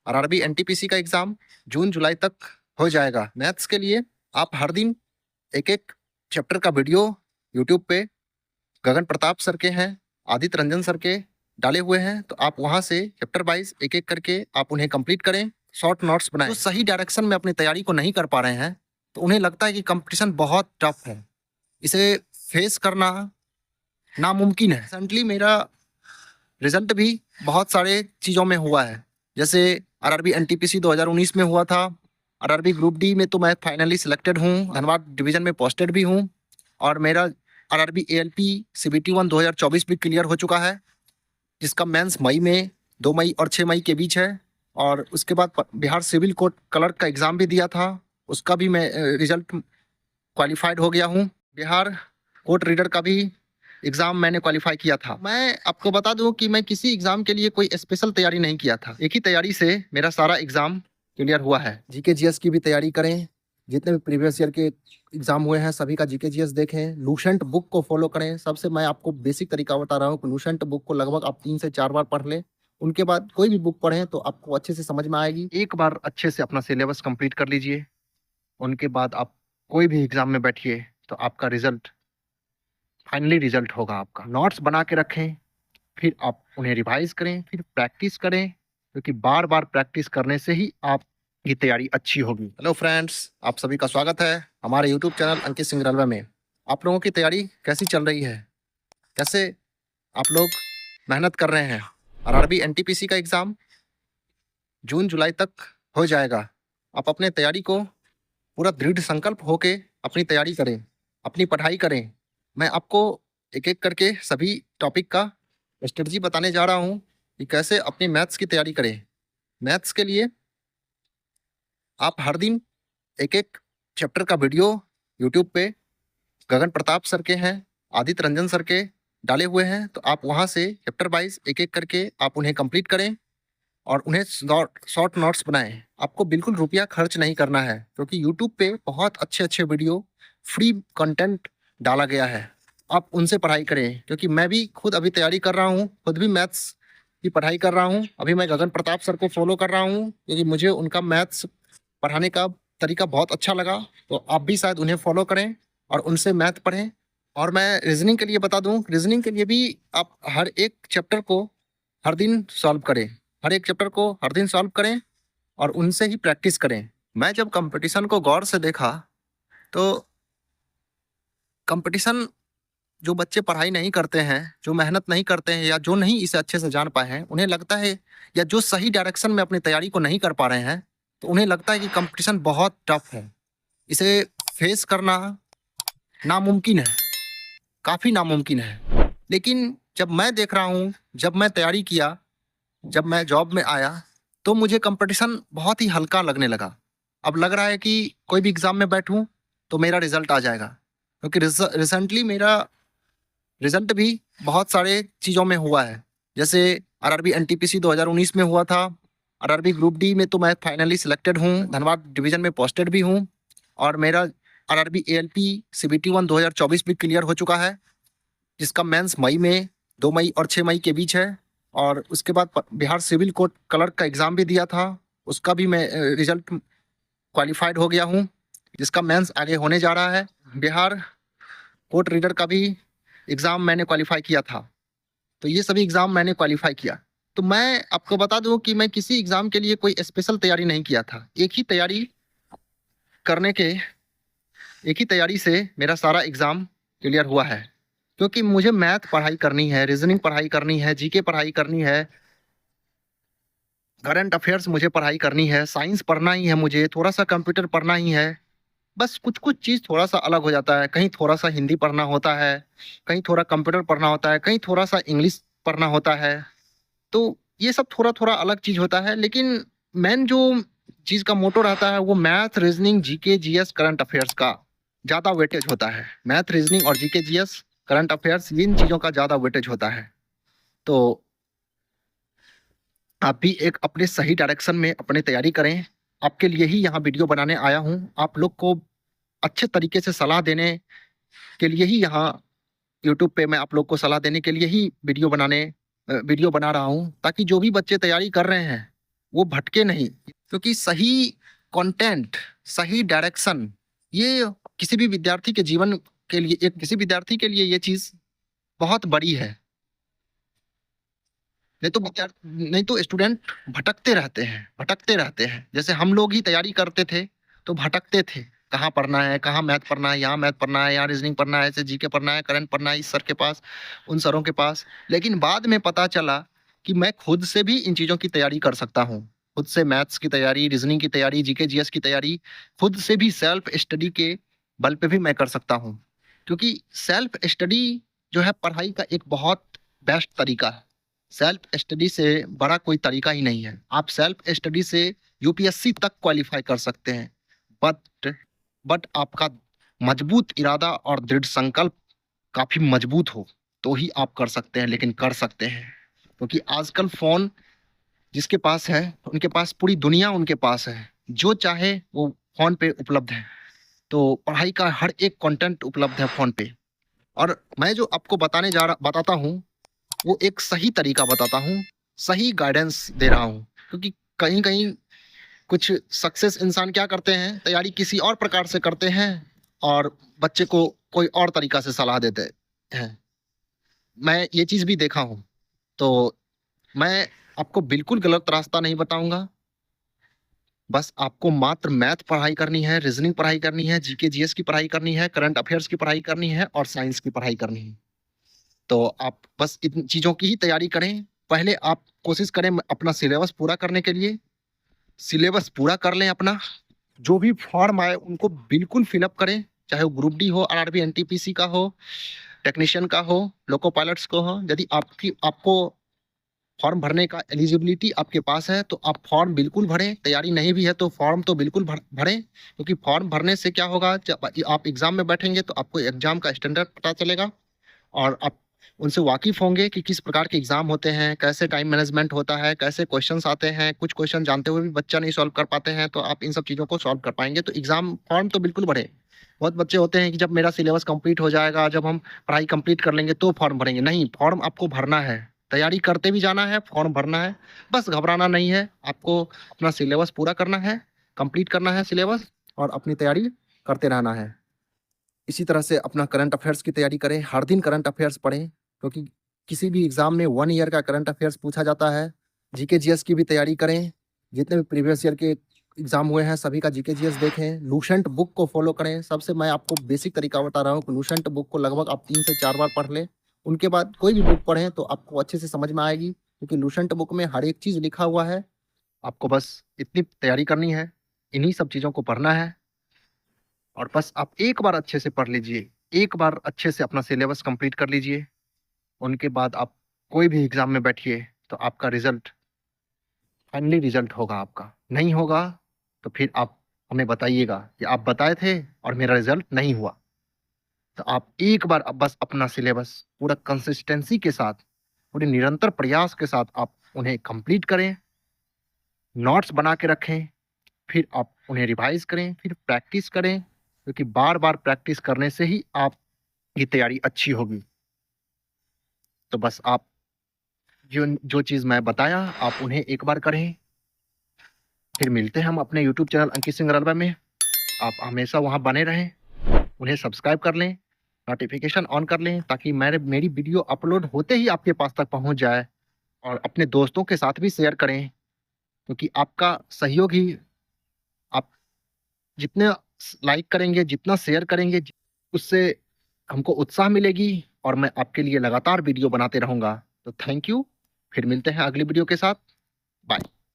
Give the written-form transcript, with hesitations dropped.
RRB NTPC का exam जून जुलाई तक हो जाएगा। मैथ्स के लिए आप हर दिन एक एक चैप्टर का वीडियो यूट्यूब पे गगन प्रताप सर के हैं, आदित्य रंजन सर के डाले हुए हैं, तो आप वहां से चैप्टर वाइज एक एक करके आप उन्हें कंप्लीट करें, शॉर्ट नोट्स बनाएं। जो सही डायरेक्शन में अपनी तैयारी को नहीं कर पा रहे हैं तो उन्हें लगता है कि कंपटीशन बहुत टफ है, इसे फेस करना नामुमकिन है। रिसेंटली मेरा रिजल्ट भी बहुत सारे चीज़ों में हुआ है, जैसे आरआरबी एनटीपीसी 2019 में हुआ था, आरआरबी ग्रुप डी में तो मैं फाइनली सिलेक्टेड हूँ, धनबाद डिवीजन में पोस्टेड भी हूँ, और मेरा आरआरबी एएलपी सीबीटी 1 2024 भी क्लियर हो चुका है, जिसका मेंस मई में 2 मई और 6 मई के बीच है। और उसके बाद बिहार सिविल कोर्ट क्लर्क का एग्ज़ाम भी दिया था, उसका भी मैं रिजल्ट क्वालिफाइड हो गया हूँ। बिहार कोर्ट रीडर का भी एग्ज़ाम मैंने क्वालिफाई किया था। मैं आपको बता दूं कि मैं किसी एग्ज़ाम के लिए कोई स्पेशल तैयारी नहीं किया था, एक ही तैयारी से मेरा सारा एग्ज़ाम क्लियर हुआ है। जीके जीएस की भी तैयारी करें, जितने भी प्रीवियस ईयर के एग्ज़ाम हुए हैं सभी का जीके जीएस देखें, लूसेंट बुक को फॉलो करें। सबसे मैं आपको बेसिक तरीका बता रहा हूँ कि लूसेंट बुक को लगभग आप 3 से 4 बार पढ़ लें, उनके बाद कोई भी बुक पढ़ें तो आपको अच्छे से समझ में आएगी। एक बार अच्छे से अपना सिलेबस कंप्लीट कर लीजिए, उनके बाद आप कोई भी एग्ज़ाम में बैठिए तो आपका रिजल्ट फाइनली रिजल्ट होगा आपका। नोट्स बना के रखें, फिर आप उन्हें रिवाइज करें, फिर प्रैक्टिस करें, क्योंकि बार बार प्रैक्टिस करने से ही आपकी तैयारी अच्छी होगी। हेलो फ्रेंड्स, आप सभी का स्वागत है हमारे YouTube channel Ankit Singh railway में। आप लोगों की तैयारी कैसी चल रही है, कैसे आप लोग मेहनत कर रहे हैं? आरआरबी एनटीपीसी का एग्ज़ाम जून जुलाई तक हो जाएगा। आप अपने तैयारी को पूरा दृढ़ संकल्प होके अपनी तैयारी करें, अपनी पढ़ाई करें। मैं आपको एक एक करके सभी टॉपिक का स्ट्रेटजी बताने जा रहा हूँ कि कैसे अपनी मैथ्स की तैयारी करें। मैथ्स के लिए आप हर दिन एक एक चैप्टर का वीडियो यूट्यूब पे गगन प्रताप सर के हैं, आदित्य रंजन सर के डाले हुए हैं, तो आप वहाँ से चैप्टर वाइज एक एक करके आप उन्हें कंप्लीट करें और उन्हें शॉर्ट नोट्स बनाएं। आपको बिल्कुल रुपया खर्च नहीं करना है, क्योंकि यूट्यूब पे बहुत अच्छे अच्छे वीडियो फ्री कंटेंट डाला गया है, आप उनसे पढ़ाई करें। क्योंकि मैं भी खुद अभी तैयारी कर रहा हूँ, खुद भी मैथ्स की पढ़ाई कर रहा हूँ। अभी मैं गगन प्रताप सर को फॉलो कर रहा हूँ, क्योंकि मुझे उनका मैथ्स पढ़ाने का तरीका बहुत अच्छा लगा, तो आप भी शायद उन्हें फॉलो करें और उनसे मैथ पढ़ें। और मैं रीजनिंग के लिए बता दूं, रीजनिंग के लिए भी आप हर एक चैप्टर को हर दिन सॉल्व करें, हर एक चैप्टर को हर दिन सॉल्व करें और उनसे ही प्रैक्टिस करें। मैं जब कंपटीशन को गौर से देखा तो कंपटीशन जो बच्चे पढ़ाई नहीं करते हैं, जो मेहनत नहीं करते हैं, या जो नहीं इसे अच्छे से जान पाए हैं, उन्हें लगता है, या जो सही डायरेक्शन में अपनी तैयारी को नहीं कर पा रहे हैं, तो उन्हें लगता है कि कंपटीशन बहुत टफ है, इसे फेस करना नामुमकिन है, काफ़ी नामुमकिन है। लेकिन जब मैं देख रहा हूँ, जब मैं तैयारी किया, जब मैं जॉब में आया, तो मुझे कंपटीशन बहुत ही हल्का लगने लगा। अब लग रहा है कि कोई भी एग्ज़ाम में बैठूँ तो मेरा रिजल्ट आ जाएगा, क्योंकि रिसेंटली मेरा रिजल्ट भी बहुत सारे चीज़ों में हुआ है, जैसे आरआरबी एनटीपीसी 2019 में हुआ था, आरआरबी ग्रुप डी में तो मैं फाइनली सिलेक्टेड हूँ, धनबाद डिवीजन में पोस्टेड भी हूँ, और मेरा आरआरबी एएलपी सीबीटी 1 2024 भी क्लियर हो चुका है, जिसका मेंस मई में 2 मई और 6 मई के बीच है। और उसके बाद बिहार सिविल कोर्ट क्लर्क का एग्ज़ाम भी दिया था, उसका भी मैं रिजल्ट क्वालिफाइड हो गया हूँ, जिसका मेंस आगे होने जा रहा है। बिहार कोर्ट रीडर का भी एग्ज़ाम मैंने क्वालिफाई किया था, तो ये सभी एग्ज़ाम मैंने क्वालिफाई किया। तो मैं आपको बता दूं कि मैं किसी एग्ज़ाम के लिए कोई स्पेशल तैयारी नहीं किया था, करने के एक ही तैयारी से मेरा सारा एग्ज़ाम क्लियर हुआ है। क्योंकि मुझे मैथ पढ़ाई करनी है, रीजनिंग पढ़ाई करनी है, जीके पढ़ाई करनी है, करंट अफेयर्स मुझे पढ़ाई करनी है, साइंस पढ़ना ही है, मुझे थोड़ा सा कंप्यूटर पढ़ना ही है। बस कुछ कुछ चीज़ थोड़ा सा अलग हो जाता है, कहीं थोड़ा सा हिंदी पढ़ना होता है, कहीं थोड़ा कंप्यूटर पढ़ना होता है, कहीं थोड़ा सा इंग्लिश पढ़ना होता है। तो ये सब थोड़ा थोड़ा अलग चीज़ होता है, लेकिन मेन जो चीज़ का मोटो रहता है वो math, reasoning, GK, GS, current affairs का ज़्यादा वेटेज होता है। मैथ, रीजनिंग और जीके, जीएस, करंट अफेयर्स, इन चीज़ों का ज़्यादा वेटेज होता है। तो आप भी एक अपने सही डायरेक्शन में अपनी तैयारी करें। आपके लिए ही यहाँ वीडियो बनाने आया हूँ, आप लोग को अच्छे तरीके से सलाह देने के लिए ही यहाँ यूट्यूब पे मैं आप लोग को सलाह देने के लिए ही वीडियो बना रहा हूँ, ताकि जो भी बच्चे तैयारी कर रहे हैं वो भटके नहीं, क्योंकि सही कंटेंट, सही डायरेक्शन, ये किसी भी विद्यार्थी के जीवन के लिए, एक किसी विद्यार्थी के लिए ये चीज बहुत बड़ी है। नहीं तो स्टूडेंट भटकते रहते हैं। जैसे हम लोग ही तैयारी करते थे तो भटकते थे, कहाँ पढ़ना है, कहाँ मैथ पढ़ना है, यहाँ मैथ पढ़ना है, यहाँ रीजनिंग पढ़ना है, ऐसे जीके पढ़ना है, करंट पढ़ना है, इस सर के पास, उन सरों के पास। लेकिन बाद में पता चला कि मैं खुद से भी इन चीज़ों की तैयारी कर सकता हूँ। खुद से मैथ्स की तैयारी, रीजनिंग की तैयारी, जीके जीएस की तैयारी खुद से भी सेल्फ स्टडी के बल पे भी मैं कर सकता हूँ। क्योंकि सेल्फ स्टडी जो है पढ़ाई का एक बहुत बेस्ट तरीका है। सेल्फ स्टडी से बड़ा कोई तरीका ही नहीं है। आप सेल्फ स्टडी से यूपीएससी तक क्वालिफाई कर सकते हैं, बट आपका मजबूत इरादा और दृढ़ संकल्प काफी मजबूत हो तो ही आप कर सकते हैं। लेकिन कर सकते हैं क्योंकि आजकल फोन जिसके पास है, उनके पास पूरी दुनिया उनके पास है, जो चाहे वो फोन पे उपलब्ध है। तो पढ़ाई का हर एक कंटेंट उपलब्ध है फोन पे। और मैं जो आपको बताता हूँ वो एक सही तरीका बताता हूँ, सही गाइडेंस दे रहा हूँ। क्योंकि कहीं कहीं कुछ सक्सेस इंसान क्या करते हैं, तैयारी किसी और प्रकार से करते हैं और बच्चे को कोई और तरीका से सलाह देते हैं। मैं ये चीज भी देखा हूँ। तो मैं आपको बिल्कुल गलत रास्ता नहीं बताऊंगा। बस आपको मात्र मैथ पढ़ाई करनी है, रीजनिंग पढ़ाई करनी है, जीके जीएस की पढ़ाई करनी है, करंट अफेयर्स की पढ़ाई करनी है और साइंस की पढ़ाई करनी है। तो आप बस इन चीजों की ही तैयारी करें। पहले आप कोशिश करें अपना सिलेबस पूरा करने के लिए। सिलेबस पूरा कर लें अपना। जो भी फॉर्म आए उनको बिल्कुल फिलअप करें, चाहे वो ग्रुप डी हो, आरआरबी एनटीपीसी का हो, टेक्नीशियन का हो, लोको पायलट्स को हो। यदि आपको फॉर्म भरने का एलिजिबिलिटी आपके पास है तो आप फॉर्म बिल्कुल भरें। तैयारी नहीं भी है तो फॉर्म तो बिल्कुल भरें। क्योंकि फॉर्म भरने से क्या होगा, जब आप एग्जाम में बैठेंगे तो आपको एग्जाम का स्टैंडर्ड पता चलेगा और आप उनसे वाकिफ होंगे कि किस प्रकार के एग्जाम होते हैं, कैसे टाइम मैनेजमेंट होता है, कैसे क्वेश्चंस आते हैं। कुछ क्वेश्चन जानते हुए भी बच्चा नहीं सॉल्व कर पाते हैं, तो आप इन सब चीज़ों को सॉल्व कर पाएंगे। तो एग्जाम फॉर्म तो बिल्कुल भरें। बहुत बच्चे होते हैं कि जब मेरा सिलेबस कंप्लीट हो जाएगा, जब हम पढ़ाई कंप्लीट कर लेंगे तो फॉर्म भरेंगे। नहीं, फॉर्म आपको भरना है, तैयारी करते भी जाना है, फॉर्म भरना है। बस घबराना नहीं है, आपको अपना सिलेबस पूरा करना है, कंप्लीट करना है सिलेबस और अपनी तैयारी करते रहना है। इसी तरह से अपना करंट अफेयर्स की तैयारी करें, हर दिन करंट अफेयर्स पढ़ें, क्योंकि किसी भी एग्जाम में 1 ईयर का करंट अफेयर्स पूछा जाता है। जीके जीएस की भी तैयारी करें, जितने भी प्रीवियस ईयर के एग्जाम हुए हैं सभी का जीके जीएस देखें। लूसेंट बुक को फॉलो करें। सबसे मैं आपको बेसिक तरीका बता रहा हूँ कि लूसेंट बुक को लगभग आप 3 से 4 बार पढ़ लें। उनके बाद कोई भी बुक पढ़ें तो आपको अच्छे से समझ में आएगी, क्योंकि लूसेंट बुक में हर एक चीज़ लिखा हुआ है। आपको बस इतनी तैयारी करनी है, इन्हीं सब चीज़ों को पढ़ना है और बस आप एक बार अच्छे से पढ़ लीजिए, एक बार अच्छे से अपना सिलेबस कंप्लीट कर लीजिए। उनके बाद आप कोई भी एग्जाम में बैठिए तो आपका रिजल्ट फाइनली रिजल्ट होगा। आपका नहीं होगा तो फिर आप हमें बताइएगा कि आप बताए थे और मेरा रिजल्ट नहीं हुआ। तो आप एक बार अब बस अपना सिलेबस पूरा कंसिस्टेंसी के साथ, पूरे निरंतर प्रयास के साथ आप उन्हें कंप्लीट करें, नोट्स बना के रखें, फिर आप उन्हें रिवाइज करें, फिर प्रैक्टिस करें, क्योंकि बार बार प्रैक्टिस करने से ही आपकी तैयारी अच्छी होगी। तो बस आप जो जो चीज़ मैं बताया आप उन्हें एक बार करें। फिर मिलते हैं हम अपने यूट्यूब चैनल अंकित सिंह रलवा में। आप हमेशा वहाँ बने रहें, उन्हें सब्सक्राइब कर लें, नोटिफिकेशन ऑन कर लें, ताकि मेरी वीडियो अपलोड होते ही आपके पास तक पहुँच जाए। और अपने दोस्तों के साथ भी शेयर करें, क्योंकि आपका सहयोग ही, आप जितने लाइक करेंगे, जितना शेयर करेंगे, उससे हमको उत्साह मिलेगी और मैं आपके लिए लगातार वीडियो बनाते रहूँगा। तो थैंक यू। फिर मिलते हैं अगली वीडियो के साथ। बाय।